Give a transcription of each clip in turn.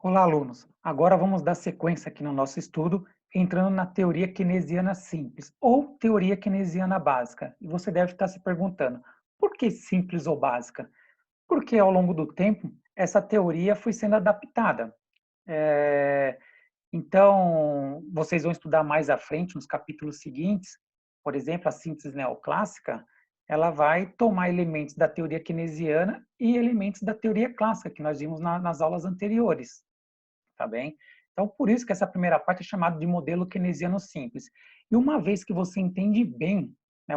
Olá, alunos! Agora vamos dar sequência aqui no nosso estudo, entrando na teoria keynesiana simples, ou teoria keynesiana básica. E você deve estar se perguntando, por que simples ou básica? Porque ao longo do tempo, essa teoria foi sendo adaptada. É, Então, vocês vão estudar mais à frente, nos capítulos seguintes, por exemplo, a síntese neoclássica, ela vai tomar elementos da teoria keynesiana e elementos da teoria clássica, que nós vimos nas aulas anteriores, tá bem? Então, por isso que essa primeira parte é chamada de modelo keynesiano simples. E uma vez que você entende bem, né,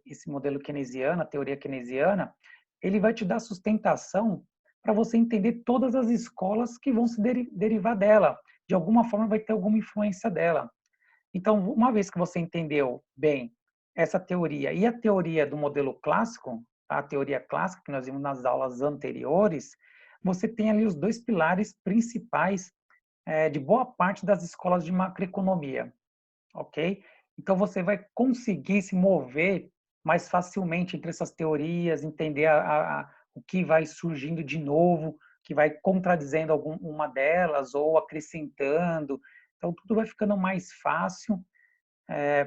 esse modelo keynesiano, a teoria keynesiana, ele vai te dar sustentação para você entender todas as escolas que vão se derivar dela. De alguma forma, vai ter alguma influência dela. Então, uma vez que você entendeu bem essa teoria e a teoria do modelo clássico, a teoria clássica que nós vimos nas aulas anteriores, você tem ali os dois pilares principais de boa parte das escolas de macroeconomia, ok? Então você vai conseguir se mover mais facilmente entre essas teorias, entender o que vai surgindo de novo, que vai contradizendo alguma delas ou acrescentando. Então tudo vai ficando mais fácil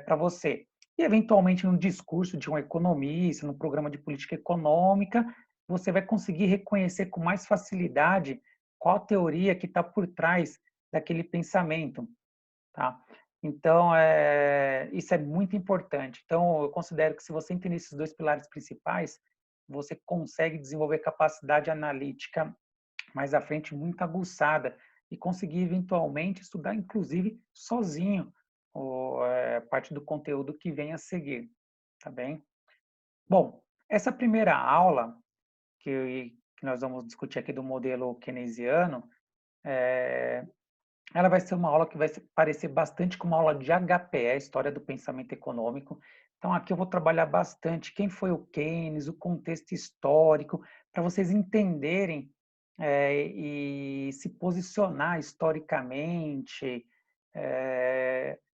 para você. E, eventualmente, no discurso de um economista, no programa de política econômica, você vai conseguir reconhecer com mais facilidade qual a teoria que está por trás daquele pensamento, tá? Então, isso é muito importante. Então, eu considero que se você entender esses dois pilares principais, você consegue desenvolver capacidade analítica mais à frente muito aguçada e conseguir eventualmente estudar, inclusive, sozinho, parte do conteúdo que vem a seguir, tá bem? Bom, essa primeira aula que nós vamos discutir aqui do modelo keynesiano, ela vai ser uma aula que vai parecer bastante com uma aula de HPE, História do Pensamento Econômico. Então, aqui eu vou trabalhar bastante quem foi o Keynes, o contexto histórico, para vocês entenderem e se posicionar historicamente,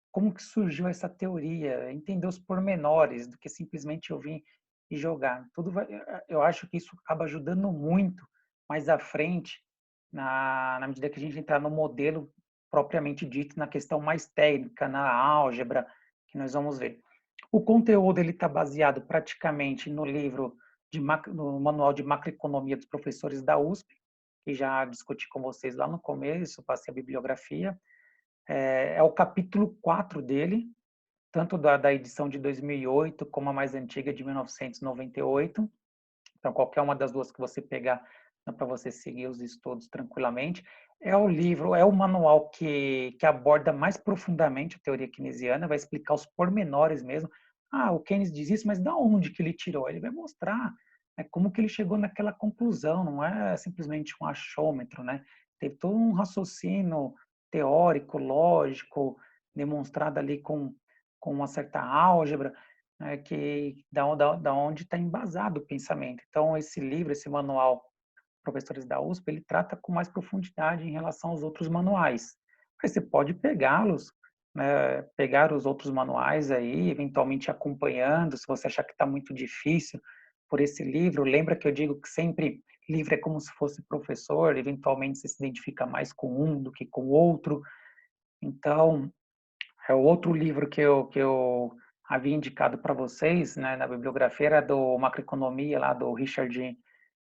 como que surgiu essa teoria, entender os pormenores do que simplesmente eu vim e jogar. Eu acho que isso acaba ajudando muito mais à frente, na medida que a gente entrar no modelo propriamente dito, na questão mais técnica, na álgebra, que nós vamos ver. O conteúdo ele está baseado praticamente no livro no manual de macroeconomia dos professores da USP, que já discuti com vocês lá no começo, passei a bibliografia. É o capítulo 4 dele, tanto da edição de 2008 como a mais antiga de 1998. Então, qualquer uma das duas que você pegar, dá para você seguir os estudos tranquilamente. É o livro, é o manual que aborda mais profundamente a teoria keynesiana, vai explicar os pormenores mesmo. Ah, o Keynes diz isso, mas da onde que ele tirou? Ele vai mostrar, né, como que ele chegou naquela conclusão, não é simplesmente um achômetro, né? Teve todo um raciocínio teórico, lógico, demonstrado ali com uma certa álgebra, né, que da onde está embasado o pensamento. Então, esse livro, esse manual, Professores da USP, ele trata com mais profundidade em relação aos outros manuais. Mas você pode pegá-los, né, pegar os outros manuais aí, eventualmente acompanhando, se você achar que está muito difícil por esse livro. Lembra que eu digo que sempre livro é como se fosse professor, eventualmente você se identifica mais com um do que com o outro. Então, é o outro livro que eu havia indicado para vocês, né, na bibliografia, era do Macroeconomia, lá do Richard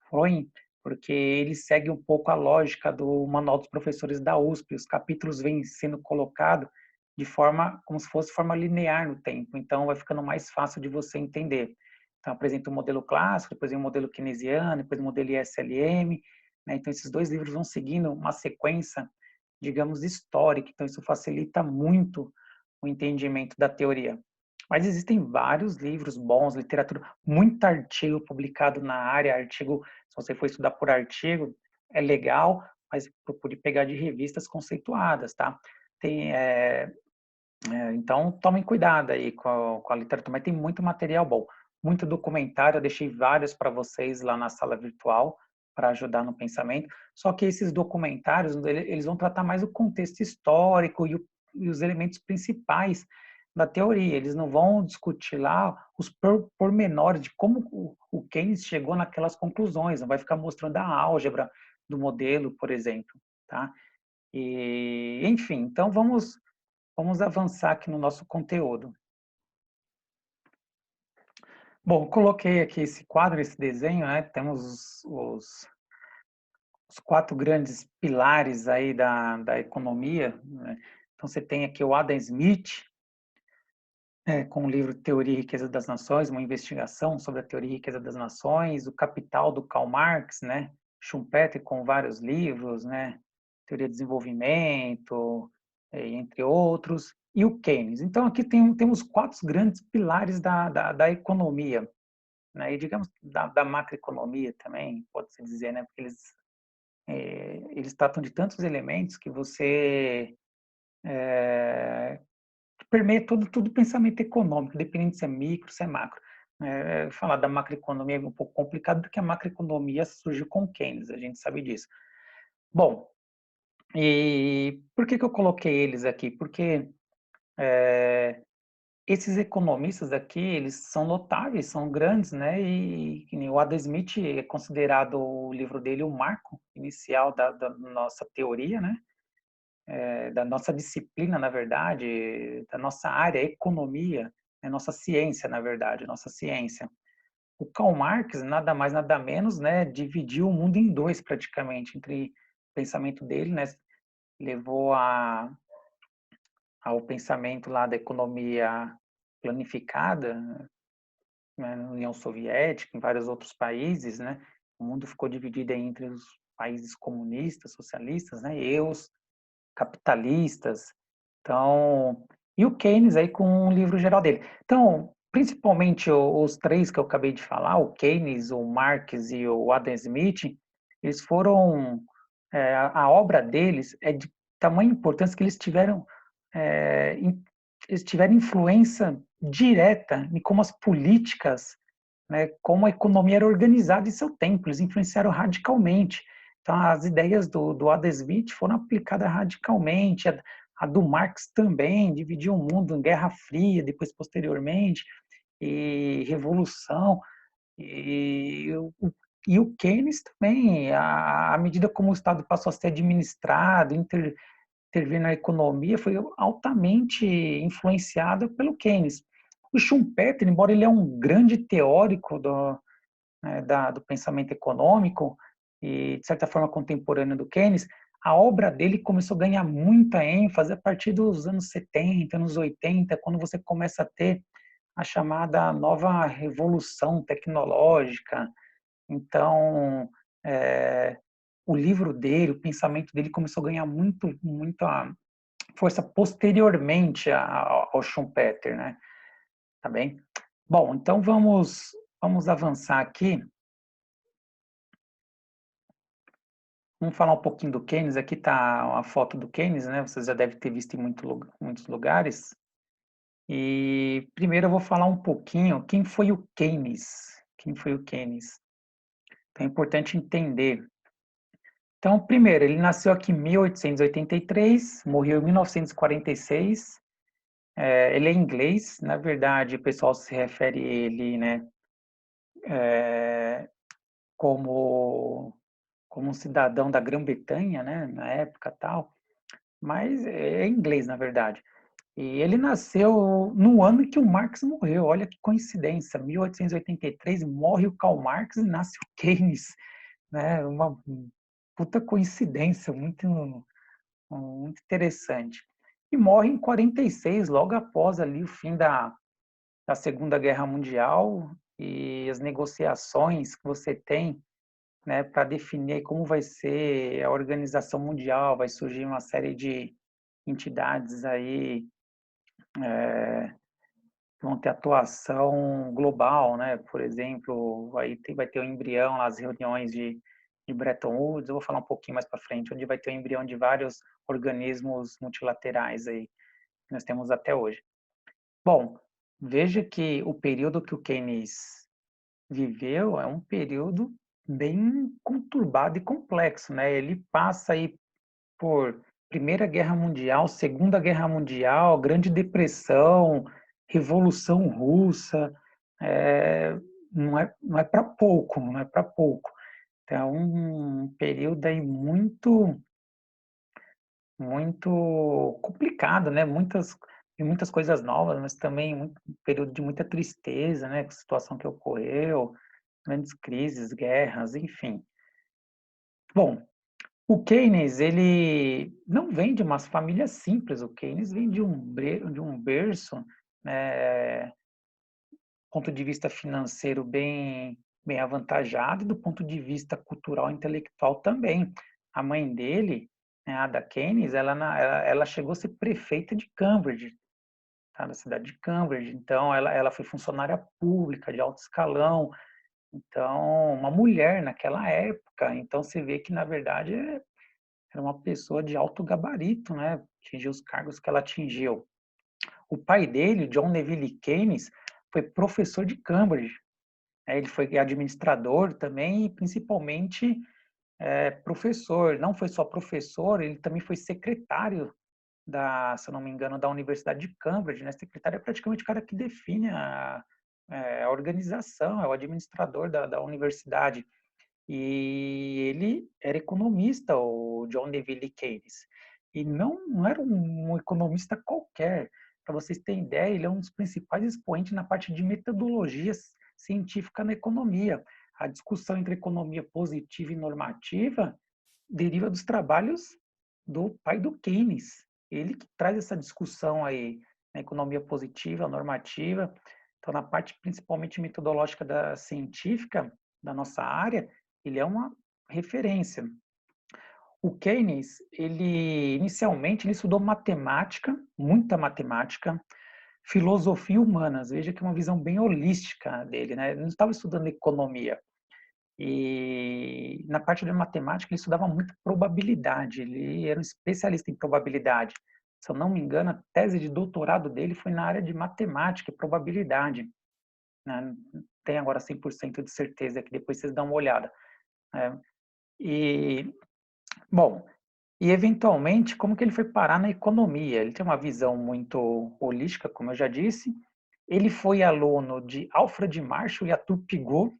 Freund, porque ele segue um pouco a lógica do Manual dos Professores da USP. Os capítulos vêm sendo colocados de forma, como se fosse forma linear no tempo, então vai ficando mais fácil de você entender. Então, apresenta o modelo clássico, depois vem o modelo keynesiano, depois o modelo ISLM, né? Então, esses dois livros vão seguindo uma sequência, digamos, histórica, então isso facilita muito o entendimento da teoria. Mas existem vários livros bons, literatura, muito artigo publicado na área, artigo, se você for estudar por artigo, é legal, mas procure pegar de revistas conceituadas, tá? Então, tomem cuidado aí com a literatura, mas tem muito material bom, muito documentário, eu deixei vários para vocês lá na sala virtual, para ajudar no pensamento, só que esses documentários, eles vão tratar mais o contexto histórico e os elementos principais da teoria, eles não vão discutir lá os pormenores de como o Keynes chegou naquelas conclusões, não vai ficar mostrando a álgebra do modelo, por exemplo, tá? E, enfim, então vamos avançar aqui no nosso conteúdo. Bom, coloquei aqui esse quadro, esse desenho, né? Temos os quatro grandes pilares aí da economia, né? Então, você tem aqui o Adam Smith, com o livro Teoria e Riqueza das Nações, uma investigação sobre a teoria e riqueza das nações, o Capital do Karl Marx, né? Schumpeter com vários livros, né? Teoria do Desenvolvimento, entre outros, e o Keynes. Então, aqui temos quatro grandes pilares da economia, né? E, digamos, da macroeconomia também, pode-se dizer, né? Porque eles tratam de tantos elementos que você permeia todo pensamento econômico, dependendo se é micro, se é macro. Falar da macroeconomia é um pouco complicado, porque a macroeconomia surgiu com Keynes, a gente sabe disso. Bom, e por que eu coloquei eles aqui? Porque esses economistas aqui, eles são notáveis, são grandes, né? E o Adam Smith é considerado o livro dele o marco inicial da nossa teoria, né? Da nossa disciplina, na verdade, da nossa área, economia, nossa ciência, na verdade, nossa ciência. O Karl Marx, nada mais, nada menos, né, dividiu o mundo em dois, praticamente, entre o pensamento dele, né, levou ao pensamento lá da economia planificada, né, na União Soviética, em vários outros países, né, o mundo ficou dividido entre os países comunistas, socialistas, né, e os capitalistas. Então, e o Keynes aí com o livro geral dele. Então, principalmente os três que eu acabei de falar, o Keynes, o Marx e o Adam Smith, eles foram, a obra deles é de tamanha importância que é, eles tiveram influência direta em como as políticas, né, como a economia era organizada em seu tempo, eles influenciaram radicalmente. Então, as ideias do Adam Smith foram aplicadas radicalmente, a do Marx também, dividiu o mundo em Guerra Fria, depois, posteriormente, e Revolução, e, e o Keynes também, à medida como o Estado passou a ser administrado, intervir na economia, foi altamente influenciado pelo Keynes. O Schumpeter, embora ele é um grande teórico do pensamento econômico e, de certa forma, contemporâneo do Keynes, a obra dele começou a ganhar muita ênfase a partir dos anos 70, anos 80, quando você começa a ter a chamada nova revolução tecnológica. Então, o livro dele, o pensamento dele começou a ganhar muita força posteriormente ao Schumpeter, né? Tá bem? Bom, então vamos avançar aqui. Vamos falar um pouquinho do Keynes. Aqui está a foto do Keynes, né? Vocês já devem ter visto em muitos lugares. E primeiro eu vou falar um pouquinho quem foi o Keynes. Quem foi o Keynes? Então é importante entender. Então, primeiro, ele nasceu aqui em 1883, morreu em 1946. Ele é inglês, na verdade, o pessoal se refere a ele, né, como um cidadão da Grã-Bretanha, né, na época tal, mas é inglês, na verdade. E ele nasceu no ano que o Marx morreu. Olha que coincidência, 1883 morre o Karl Marx e nasce o Keynes, né? Uma puta coincidência, muito interessante. E morre em 46, logo após ali o fim da Segunda Guerra Mundial e as negociações que você tem, né, para definir como vai ser a organização mundial. Vai surgir uma série de entidades aí vão ter atuação global, né? Por exemplo, vai ter o embrião, as reuniões de Bretton Woods. Eu vou falar um pouquinho mais para frente, onde vai ter o embrião de vários organismos multilaterais aí que nós temos até hoje. Bom, veja que o período que o Keynes viveu é um período bem conturbado e complexo, né? Ele passa aí por Primeira Guerra Mundial, Segunda Guerra Mundial, Grande Depressão, Revolução Russa, é, não é para pouco, não é para pouco. Então, um período aí muito muito complicado, né? Muitas coisas novas, mas também um período de muita tristeza, né? Com a situação que ocorreu, grandes crises, guerras, enfim. Bom, o Keynes, ele não vem de umas famílias simples, o Keynes vem de um berço, né, ponto de vista financeiro bem avantajado e do ponto de vista cultural e intelectual também. A mãe dele, né, a Ada Keynes, ela chegou a ser prefeita de Cambridge, tá, na cidade de Cambridge. Então, ela foi funcionária pública de alto escalão. Então, uma mulher naquela época. Então, você vê que, na verdade, era uma pessoa de alto gabarito, né? Atingiu os cargos que ela atingiu. O pai dele, John Neville Keynes, foi professor de Cambridge. Ele foi administrador também e principalmente professor. Não foi só professor, ele também foi secretário se eu não me engano, da Universidade de Cambridge. Né? Secretário é praticamente o cara que define a organização, é o administrador da universidade. E ele era economista, o John Neville Keynes. E não era um economista qualquer. Para vocês terem ideia, ele é um dos principais expoentes na parte de metodologia científica na economia. A discussão entre economia positiva e normativa deriva dos trabalhos do pai do Keynes. Ele que traz essa discussão aí na economia positiva, normativa. Então, na parte principalmente metodológica da científica da nossa área, ele é uma referência. O Keynes, ele inicialmente ele estudou matemática, muita matemática, filosofia humanas. Veja que é uma visão bem holística dele, né? Ele não estava estudando economia. E na parte de matemática ele estudava muito probabilidade. Ele era um especialista em probabilidade. Se eu não me engano, a tese de doutorado dele foi na área de matemática e probabilidade. Né? Tem agora 100% de certeza que depois vocês dão uma olhada. Né? E, bom, e eventualmente, como que ele foi parar na economia? Ele tem uma visão muito holística, como eu já disse. Ele foi aluno de Alfred Marshall e Arthur Pigou,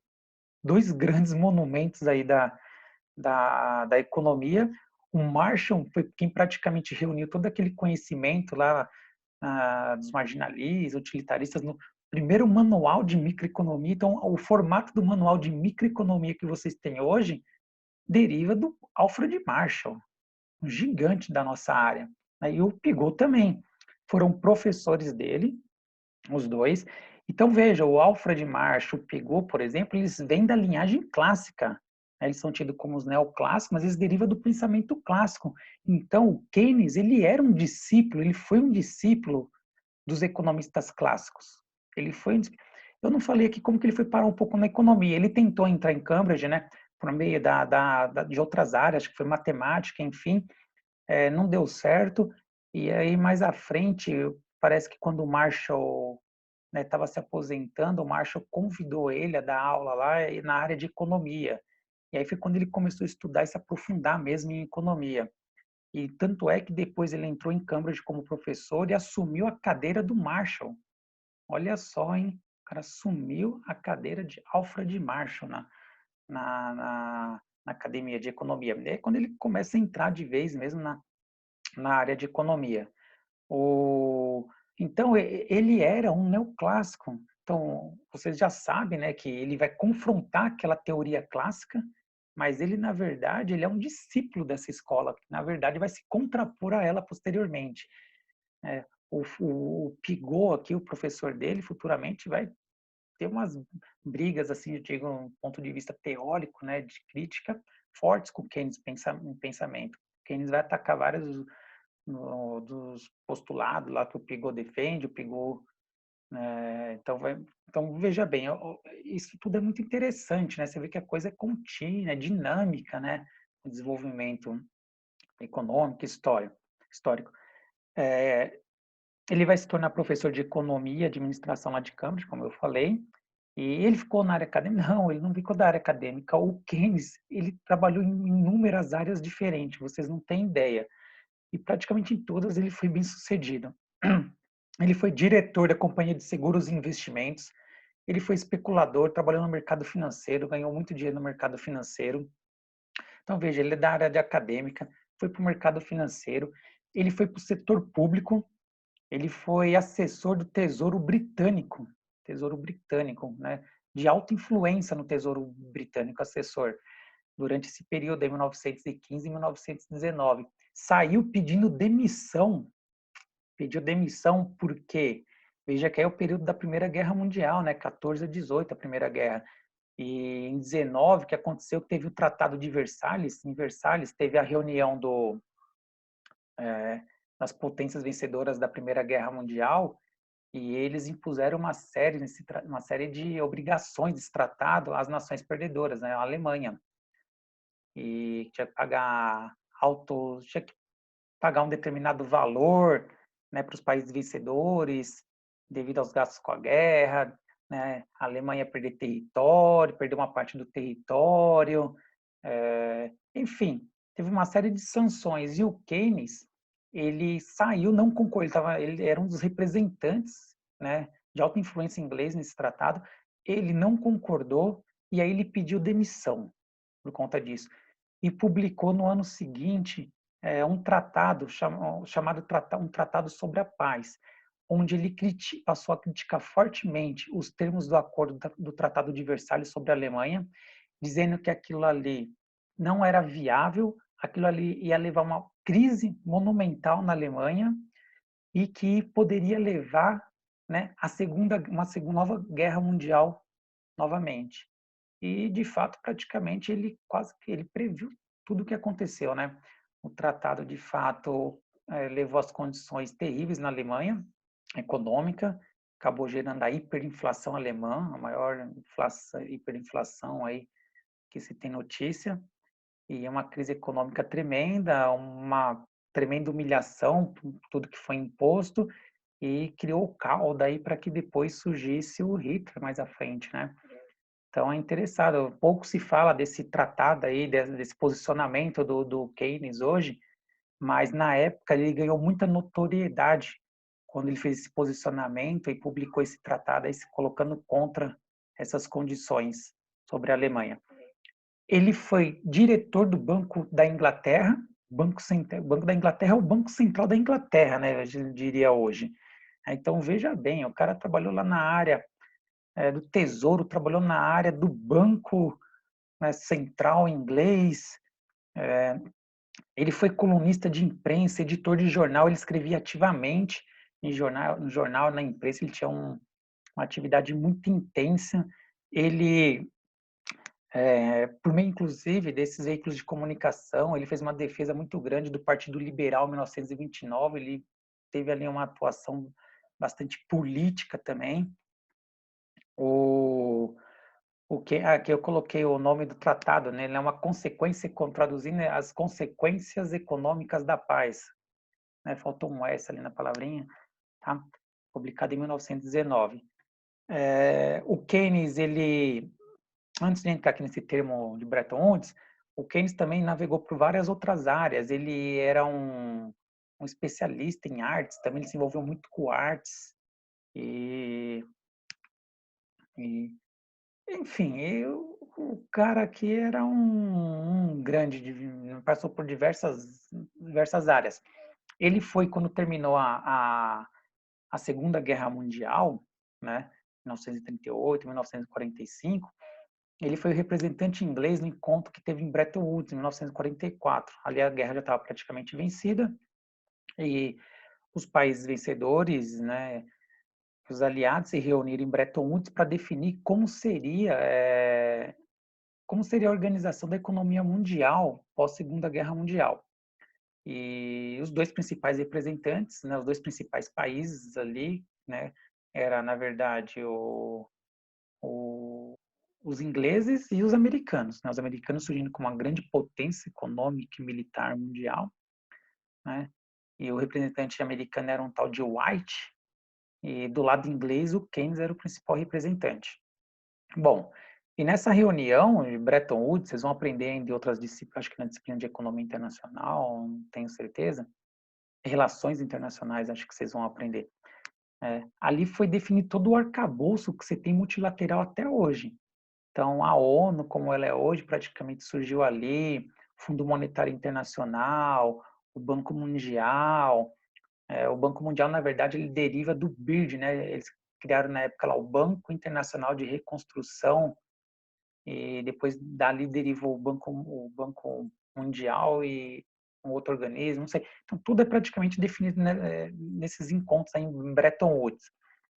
dois grandes monumentos aí da economia. O Marshall foi quem praticamente reuniu todo aquele conhecimento lá dos marginalistas, utilitaristas, no primeiro manual de microeconomia. Então, o formato do manual de microeconomia que vocês têm hoje deriva do Alfred Marshall, um gigante da nossa área. E o Pigou também. Foram professores dele, os dois. Então, veja, o Alfred Marshall, o Pigou, por exemplo, eles vêm da linhagem clássica. Eles são tidos como os neoclássicos, mas eles derivam do pensamento clássico. Então, o Keynes, ele era um discípulo, ele foi um discípulo dos economistas clássicos. Ele foi. Eu não falei aqui como que ele foi parar um pouco na economia. Ele tentou entrar em Cambridge, né, por meio de outras áreas, acho que foi matemática, enfim, não deu certo. E aí mais à frente, parece que quando o Marshall estava se aposentando, o Marshall convidou ele a dar aula lá na área de economia. E aí foi quando ele começou a estudar e se aprofundar mesmo em economia. E tanto é que depois ele entrou em Cambridge como professor e assumiu a cadeira do Marshall. Olha só, hein? O cara assumiu a cadeira de Alfred Marshall na academia de economia. É quando ele começa a entrar de vez mesmo na área de economia. Então, ele era um neoclássico. Então, vocês já sabem, né, que ele vai confrontar aquela teoria clássica, mas ele, na verdade, ele é um discípulo dessa escola, que, na verdade, vai se contrapor a ela posteriormente. O Pigou aqui, o professor dele, futuramente vai ter umas brigas, assim, eu digo, um ponto de vista teórico, né, de crítica, fortes com Keynes em pensamento. Keynes vai atacar vários dos postulados lá que o Pigou defende, o Pigou, então veja bem, isso tudo é muito interessante, né? Você vê que a coisa é contínua, é dinâmica, né? O desenvolvimento econômico, histórico. Ele vai se tornar professor de economia e administração lá de Cambridge, como eu falei, e ele ficou na área acadêmica? Não, ele não ficou da área acadêmica. O Keynes, ele trabalhou em inúmeras áreas diferentes, vocês não têm ideia. E praticamente em todas ele foi bem sucedido. Ele foi diretor da companhia de seguros e investimentos, ele foi especulador, trabalhou no mercado financeiro, ganhou muito dinheiro no mercado financeiro. Então, veja, ele é da área de acadêmica, foi para o mercado financeiro, ele foi para o setor público, ele foi assessor do Tesouro Britânico, né? De alta influência no Tesouro Britânico, assessor, durante esse período, em 1915 e 1919. Saiu pediu demissão porque, veja que é o período da Primeira Guerra Mundial, né? 14 a 18, a Primeira Guerra. E em 19, que aconteceu, teve o Tratado de Versalhes, em Versalhes teve a reunião das potências vencedoras da Primeira Guerra Mundial, e eles impuseram uma série de obrigações desse tratado às nações perdedoras, né? A Alemanha. E tinha que pagar um determinado valor, né, para os países vencedores, devido aos gastos com a guerra, né? A Alemanha perder território, perder uma parte do território, enfim, teve uma série de sanções. E o Keynes, ele saiu, não concordou, ele era um dos representantes, né, de alta influência inglesa nesse tratado, ele não concordou e aí ele pediu demissão por conta disso. E publicou no ano seguinte um tratado chamado um Tratado sobre a Paz, onde ele passou a criticar fortemente os termos do acordo do Tratado de Versalhes sobre a Alemanha, dizendo que aquilo ali não era viável, aquilo ali ia levar a uma crise monumental na Alemanha e que poderia levar, né, a uma segunda nova guerra mundial novamente. E de fato, praticamente ele previu tudo o que aconteceu, né? O tratado de fato levou às condições terríveis na Alemanha econômica, acabou gerando a hiperinflação alemã, a maior hiperinflação aí que se tem notícia, e é uma crise econômica tremenda, uma tremenda humilhação por tudo que foi imposto, e criou o caos daí para que depois surgisse o Hitler mais à frente, né? Então é interessante, pouco se fala desse tratado aí, desse posicionamento do Keynes hoje, mas na época ele ganhou muita notoriedade quando ele fez esse posicionamento e publicou esse tratado aí, se colocando contra essas condições sobre a Alemanha. Ele foi diretor do Banco da Inglaterra. Banco da Inglaterra é o Banco Central da Inglaterra, né, a gente diria hoje. Então, veja bem, o cara trabalhou lá na área do Tesouro, trabalhou na área do Banco, né, Central inglês. Ele foi colunista de imprensa, editor de jornal, ele escrevia ativamente no jornal, na imprensa, ele tinha uma atividade muito intensa. Ele por meio, inclusive, desses veículos de comunicação, ele fez uma defesa muito grande do Partido Liberal em 1929, ele teve ali uma atuação bastante política também. Aqui eu coloquei o nome do tratado, né? Ele é uma consequência, traduzindo, as consequências econômicas da paz. Né? Faltou um S ali na palavrinha, tá? Publicado em 1919. O Keynes, ele antes de entrar aqui nesse termo de Bretton Woods, o Keynes também navegou por várias outras áreas. Ele era um especialista em artes, também ele se envolveu muito com artes. E, e enfim, o cara aqui era um grande, passou por diversas áreas. Ele foi, quando terminou a Segunda Guerra Mundial, né, 1938, 1945, ele foi o representante inglês no encontro que teve em Bretton Woods, em 1944. Ali a guerra já estava praticamente vencida e os países vencedores, né, os aliados se reuniram em Bretton Woods para definir como seria a organização da economia mundial pós Segunda Guerra Mundial. E os dois principais representantes, né, os dois principais países ali, né, era na verdade os ingleses e os americanos, né? Os americanos surgindo como uma grande potência econômica e militar mundial, né? E o representante americano era um tal de White, e do lado inglês o Keynes era o principal representante. Bom, e nessa reunião de Bretton Woods, vocês vão aprender em outras disciplinas, acho que na disciplina de economia internacional, não tenho certeza, relações internacionais, acho que vocês vão aprender. Ali foi definido todo o arcabouço que você tem multilateral até hoje. Então, a ONU, como ela é hoje, praticamente surgiu ali, Fundo Monetário Internacional, o Banco Mundial. O Banco Mundial, na verdade, ele deriva do BIRD, né? Eles criaram na época lá o Banco Internacional de Reconstrução, e depois dali derivou o Banco Mundial e um outro organismo, não sei. Então, tudo é praticamente definido, né, nesses encontros aí em Bretton Woods.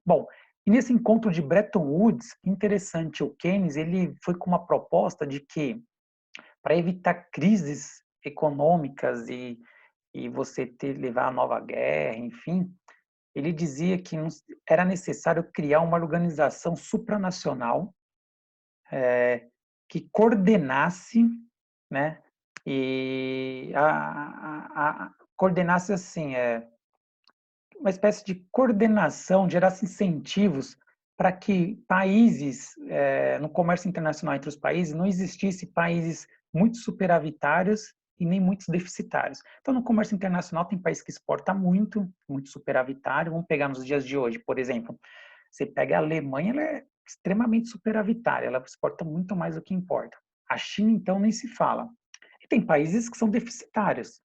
Bom, e nesse encontro de Bretton Woods, interessante, o Keynes, ele foi com uma proposta de que, para evitar crises econômicas e você levar a nova guerra, enfim, ele dizia que era necessário criar uma organização supranacional, que coordenasse, né, e coordenasse assim, uma espécie de coordenação, gerasse incentivos para que países, no comércio internacional entre os países, não existisse países muito superavitários e nem muitos deficitários. Então, no comércio internacional, tem país que exporta muito, muito superavitário. Vamos pegar nos dias de hoje, por exemplo. Você pega a Alemanha, ela é extremamente superavitária, ela exporta muito mais do que importa. A China, então, nem se fala. E tem países que são deficitários,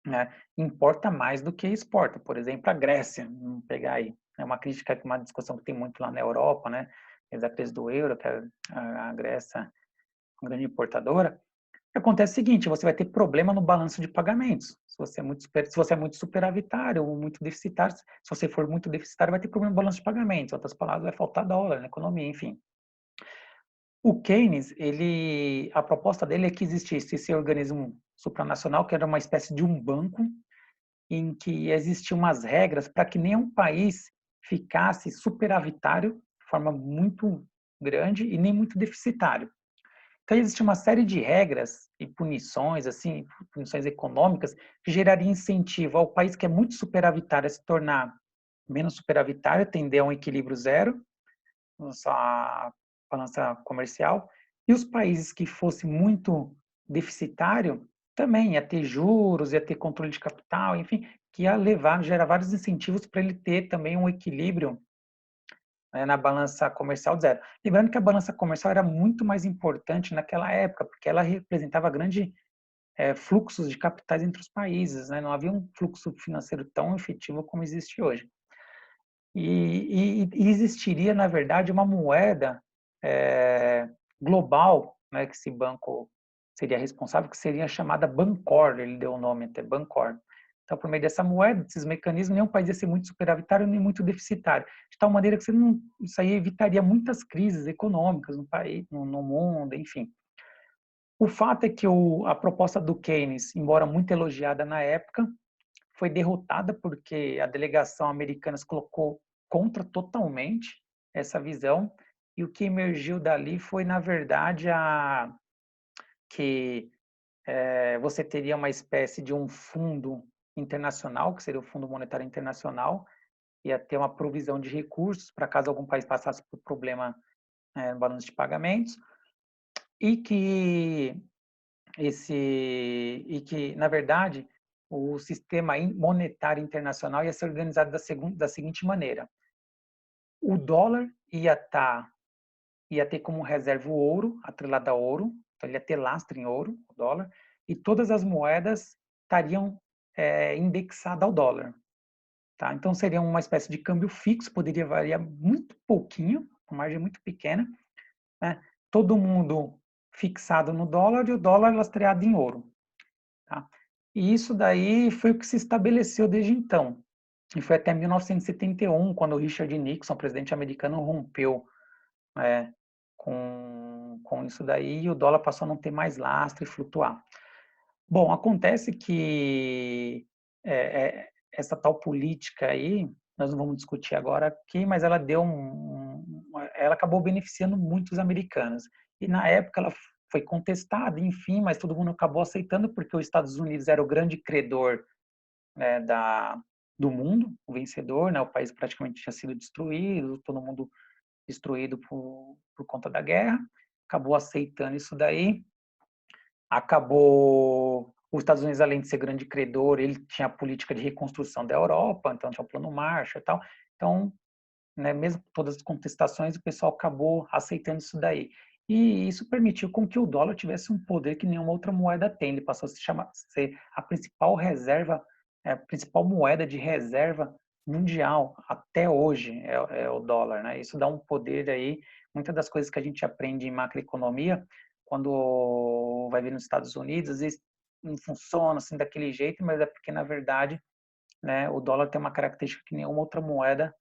né? Importa mais do que exporta. Por exemplo, a Grécia, vamos pegar aí. É uma crítica, uma discussão que tem muito lá na Europa, né? Desde a crise do euro, que a Grécia é uma grande importadora. Acontece o seguinte, você vai ter problema no balanço de pagamentos. Se você é muito superavitário ou muito deficitário, se você for muito deficitário, vai ter problema no balanço de pagamentos. Em outras palavras, vai faltar dólar na economia, enfim. O Keynes, a proposta dele é que existisse esse organismo supranacional, que era uma espécie de um banco, em que existiam umas regras para que nenhum país ficasse superavitário de forma muito grande e nem muito deficitário. Então existe uma série de regras e punições, assim, punições econômicas, que gerariam incentivo ao país que é muito superavitário a se tornar menos superavitário, tender a um equilíbrio zero na sua balança comercial, e os países que fossem muito deficitário também ia ter juros, ia ter controle de capital, enfim, que ia gerar vários incentivos para ele ter também um equilíbrio, né, na balança comercial zero. Lembrando que a balança comercial era muito mais importante naquela época, porque ela representava grande fluxos de capitais entre os países, né? Não havia um fluxo financeiro tão efetivo como existe hoje. E existiria, na verdade, uma moeda global, né, que esse banco seria responsável, que seria chamada Bancor, ele deu o nome até, Bancor. Então, por meio dessa moeda, desses mecanismos, nenhum país ia ser muito superavitário nem muito deficitário, de tal maneira que isso aí evitaria muitas crises econômicas no país, no mundo, enfim. O fato é que a proposta do Keynes, embora muito elogiada na época, foi derrotada porque a delegação americana se colocou contra totalmente essa visão, e o que emergiu dali foi, na verdade, que você teria uma espécie de um fundo internacional, que seria o Fundo Monetário Internacional, ia ter uma provisão de recursos para caso algum país passasse por problema no balanço de pagamentos, e que na verdade, o sistema monetário internacional ia ser organizado da seguinte maneira: o dólar ia ter como reserva o ouro, atrelado a ouro, então ele ia ter lastro em ouro, o dólar, e todas as moedas estariam indexadas ao dólar. Tá? Então seria uma espécie de câmbio fixo, poderia variar muito pouquinho, uma margem muito pequena, né? Todo mundo fixado no dólar e o dólar lastreado em ouro. Tá? E isso daí foi o que se estabeleceu desde então. E foi até 1971, quando o Richard Nixon, presidente americano, rompeu com isso daí, e o dólar passou a não ter mais lastro e flutuar. Bom, acontece que essa tal política aí, nós não vamos discutir agora aqui, mas ela ela acabou beneficiando muitos americanos. E na época ela foi contestada, enfim, mas todo mundo acabou aceitando porque os Estados Unidos era o grande credor, né, do mundo, o vencedor, né, o país praticamente tinha sido destruído, todo mundo destruído por conta da guerra, acabou aceitando isso daí, acabou os Estados Unidos, além de ser grande credor, ele tinha a política de reconstrução da Europa, então tinha o Plano Marshall e tal, então, né, mesmo com todas as contestações, o pessoal acabou aceitando isso daí. E isso permitiu com que o dólar tivesse um poder que nenhuma outra moeda tem. Ele passou a ser a principal reserva, a principal moeda de reserva mundial até hoje é o dólar, né? Isso dá um poder aí. Muitas das coisas que a gente aprende em macroeconomia, quando vai ver nos Estados Unidos, às vezes não funciona assim daquele jeito, mas é porque na verdade, né, o dólar tem uma característica que nenhuma outra moeda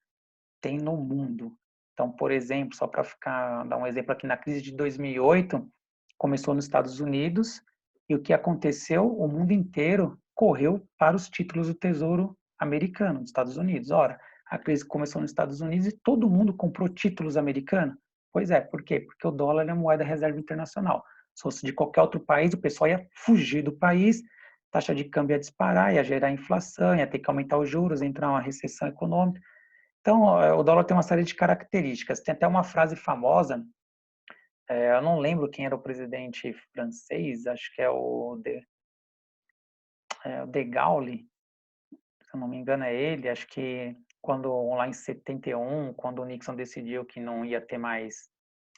tem no mundo. Então, por exemplo, só para dar um exemplo aqui, na crise de 2008, começou nos Estados Unidos, e o que aconteceu? O mundo inteiro correu para os títulos do Tesouro americano, dos Estados Unidos. Ora, a crise começou nos Estados Unidos e todo mundo comprou títulos americanos. Pois é, por quê? Porque o dólar é a moeda reserva internacional. Se fosse de qualquer outro país, o pessoal ia fugir do país, taxa de câmbio ia disparar, ia gerar inflação, ia ter que aumentar os juros, entrar uma recessão econômica. Então, o dólar tem uma série de características. Tem até uma frase famosa, eu não lembro quem era o presidente francês, acho que é o De Gaulle, se eu não me engano é ele, acho que quando lá em 71, quando o Nixon decidiu que não ia ter mais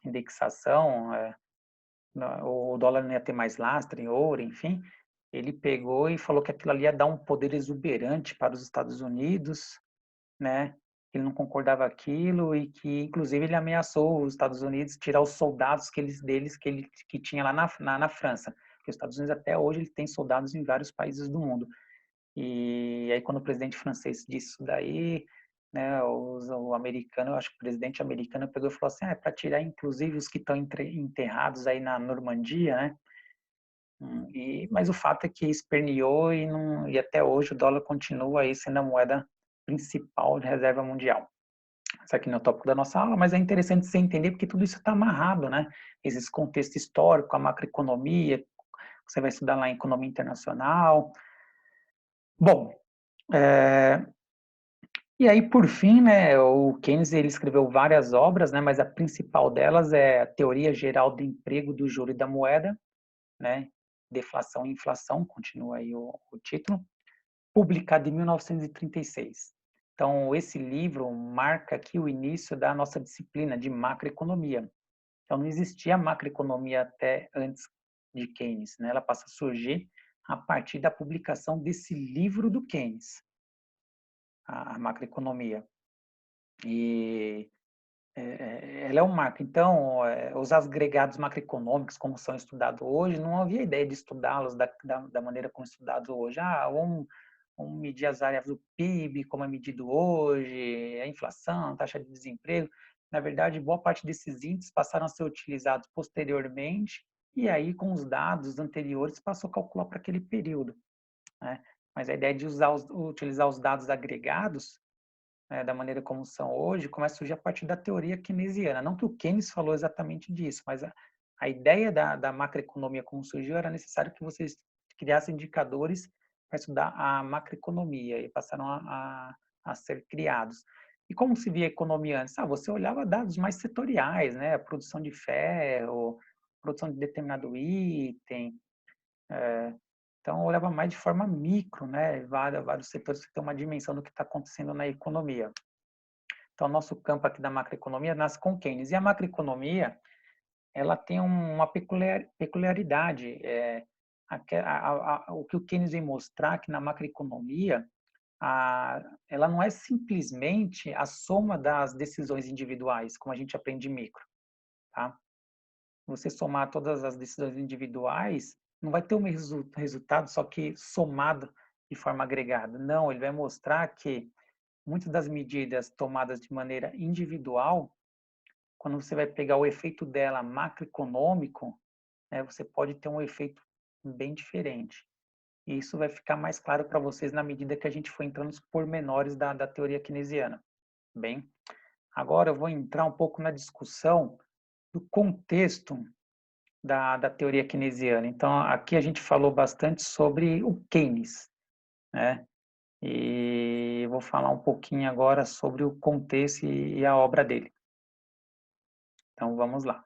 indexação, o dólar não ia ter mais lastro em ouro, enfim, ele pegou e falou que aquilo ali ia dar um poder exuberante para os Estados Unidos, né? Ele não concordava aquilo e que, inclusive, ele ameaçou os Estados Unidos tirar os soldados que tinha lá na França. Porque os Estados Unidos até hoje ele tem soldados em vários países do mundo. E aí quando o presidente francês disse isso daí, né, o americano, eu acho que o presidente americano pegou e falou assim, é para tirar inclusive os que estão enterrados aí na Normandia, né? Mas o fato é que esperneou e até hoje o dólar continua aí sendo a moeda principal de reserva mundial. Isso aqui não é o tópico da nossa aula, mas é interessante você entender porque tudo isso está amarrado, né? Esse contexto histórico, a macroeconomia, você vai estudar lá em economia internacional. Bom, é, e aí por fim, né, o Keynes ele escreveu várias obras, né, mas a principal delas é a Teoria Geral do Emprego, do Juro e da Moeda, né? Deflação e Inflação, continua aí o título, publicado em 1936. Então, esse livro marca aqui o início da nossa disciplina de macroeconomia. Então, não existia macroeconomia até antes de Keynes, né? Ela passa a surgir a partir da publicação desse livro do Keynes, a macroeconomia. E ela é um marco. Então, os agregados macroeconômicos, como são estudados hoje, não havia ideia de estudá-los da maneira como estudados hoje. Vamos medir as áreas do PIB, como é medido hoje, a inflação, a taxa de desemprego. Na verdade, boa parte desses índices passaram a ser utilizados posteriormente, e aí, com os dados anteriores, passou a calcular para aquele período, né? Mas a ideia de utilizar os dados agregados, né, da maneira como são hoje, começa a surgir a partir da teoria keynesiana. Não que o Keynes falou exatamente disso, mas a ideia da macroeconomia como surgiu era necessário que vocês criassem indicadores para estudar a macroeconomia e passaram a ser criados. E como se via a economia antes? Você olhava dados mais setoriais, né? A produção de ferro, produção de determinado item. Então, eu olhava mais de forma micro, né? Vários setores que têm uma dimensão do que está acontecendo na economia. Então, nosso campo aqui da macroeconomia nasce com Keynes. E a macroeconomia, ela tem uma peculiaridade. O que o Keynes vem mostrar que na macroeconomia, ela não é simplesmente a soma das decisões individuais, como a gente aprende em micro. Tá? Você somar todas as decisões individuais, não vai ter o mesmo resultado, só que somado de forma agregada. Não, ele vai mostrar que muitas das medidas tomadas de maneira individual, quando você vai pegar o efeito dela macroeconômico, né, você pode ter um efeito bem diferente. E isso vai ficar mais claro para vocês na medida que a gente for entrando nos pormenores da teoria keynesiana. Bem, agora eu vou entrar um pouco na discussão do contexto da teoria keynesiana. Então, aqui a gente falou bastante sobre o Keynes, né? E vou falar um pouquinho agora sobre o contexto e a obra dele. Então, vamos lá.